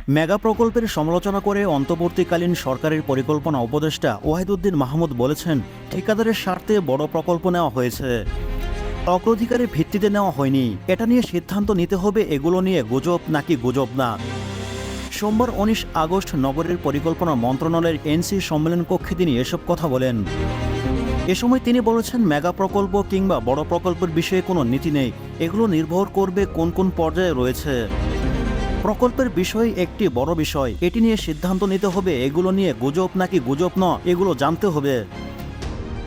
Mega প্রকল্পের সমালোচনা করে অন্তর্বর্তীকালীন সরকারের পরিকল্পনা উপদেষ্টা ওয়াহিদুদ্দিন মাহমুদ বলেছেন, ঠিকাদারের স্বার্থে বড় প্রকল্প নেওয়া হয়েছে, অগ্রাধিকারের ভিত্তিতে নেওয়া হয়নি। এটা নিয়ে সিদ্ধান্ত নিতে হবে এগুলো নিয়ে গুজব নাকি গুজব না। সোমবার ১৯ আগস্ট নগরের পরিকল্পনা মন্ত্রণালয়ের এনসি সম্মেলন কক্ষে তিনি এসব কথা বলেন। এ সময় তিনি বলেছেন, মেগা প্রকল্প কিংবা বড় প্রকল্পের বিষয়ে কোনো নীতি নেই, এগুলো নির্ভর করবে কোন কোন পর্যায়ে রয়েছে। প্রকল্পের বিষয় একটি বড় বিষয়, এটি নিয়ে সিদ্ধান্ত নিতে হবে এগুলো নিয়ে গুজব নাকি গুজব নয়, এগুলো জানতে হবে।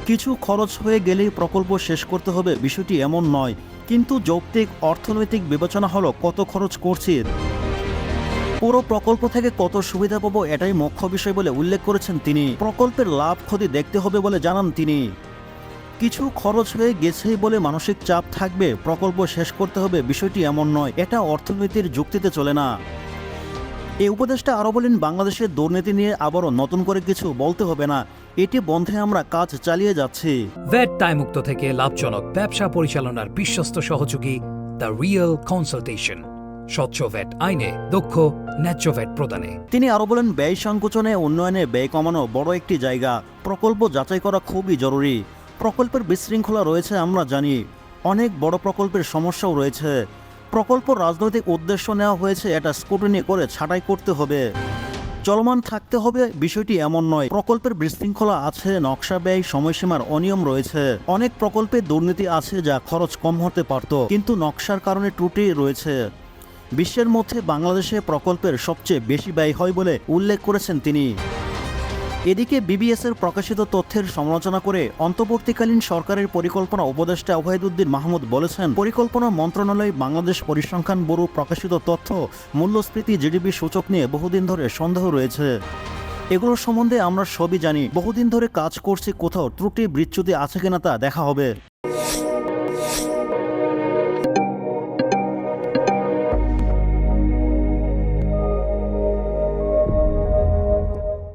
কিছু খরচ হয়ে গেলেই প্রকল্প শেষ করতে হবে বিষয়টি এমন নয়, কিন্তু যৌক্তিক অর্থনৈতিক বিবেচনা হলো কত খরচ করছি, পুরো প্রকল্প থেকে কত সুবিধা পাবো, এটাই মুখ্য বিষয় বলে উল্লেখ করেছেন তিনি। প্রকল্পের লাভ ক্ষতি দেখতে হবে বলে জানান তিনি। কিছু খরচ হয়ে গেছে বলে মানসিক চাপ থাকবে, প্রকল্প শেষ করতে হবে বিষয়টি এমন নয়, এটা অর্থনীতির যুক্তিতে চলে না। এই উপদেষ্টা আরও বলেন, বাংলাদেশের দুর্নীতি নিয়ে আবারও নতুন করে কিছু বলতে হবে না, এটি বন্ধে আমরা কাজ চালিয়ে যাচ্ছি। ভ্যাট দায়মুক্ত থেকে লাভজনক ব্যবসা পরিচালনার বিশ্বস্ত সহযোগী দ্য রিয়েল কনসালটেশন, স্বচ্ছ ভ্যাট আইনে দক্ষ ন্যায্য ভ্যাট প্রদানে। তিনি আরও বলেন, ব্যয় সংকোচনে উন্নয়নে ব্যয় কমানো বড় একটি জায়গা, প্রকল্প যাচাই করা খুবই জরুরি। প্রকল্পের বিশৃঙ্খলা রয়েছে আমরা জানি, অনেক বড় প্রকল্পের সমস্যাও রয়েছে। প্রকল্প রাজনৈতিক উদ্দেশ্য নেওয়া হয়েছে, এটা স্ক্রুটিনি করে ছাঁটাই করতে হবে, চলমান থাকতে হবে বিষয়টি এমন নয়। প্রকল্পের বিশৃঙ্খলা আছে, নকশা ব্যয় সময়সীমার অনিয়ম রয়েছে, অনেক প্রকল্পে দুর্নীতি আছে যা খরচ কম হতে পারত, কিন্তু নকশার কারণে ত্রুটি রয়েছে। বিশ্বের মধ্যে বাংলাদেশে প্রকল্পের সবচেয়ে বেশি ব্যয় হয় বলে উল্লেখ করেছেন তিনি। এদিকে বিবিএসের প্রকাশিত তথ্যের সমালোচনা করে অন্তর্বর্তীকালীন সরকারের পরিকল্পনা উপদেষ্টা ওয়াহিদুদ্দিন মাহমুদ বলেছেন, পরিকল্পনা মন্ত্রণালয় বাংলাদেশ পরিসংখ্যান ব্যুরো প্রকাশিত তথ্য মূল্যস্ফীতি জিডিপি সূচক নিয়ে বহুদিন ধরে সন্দেহ রয়েছে। এগুলোর সম্বন্ধে আমরা সবই জানি, বহুদিন ধরে কাজ করছি, কোথাও ত্রুটি বিচ্যুতি আছে কিনা তা দেখা হবে।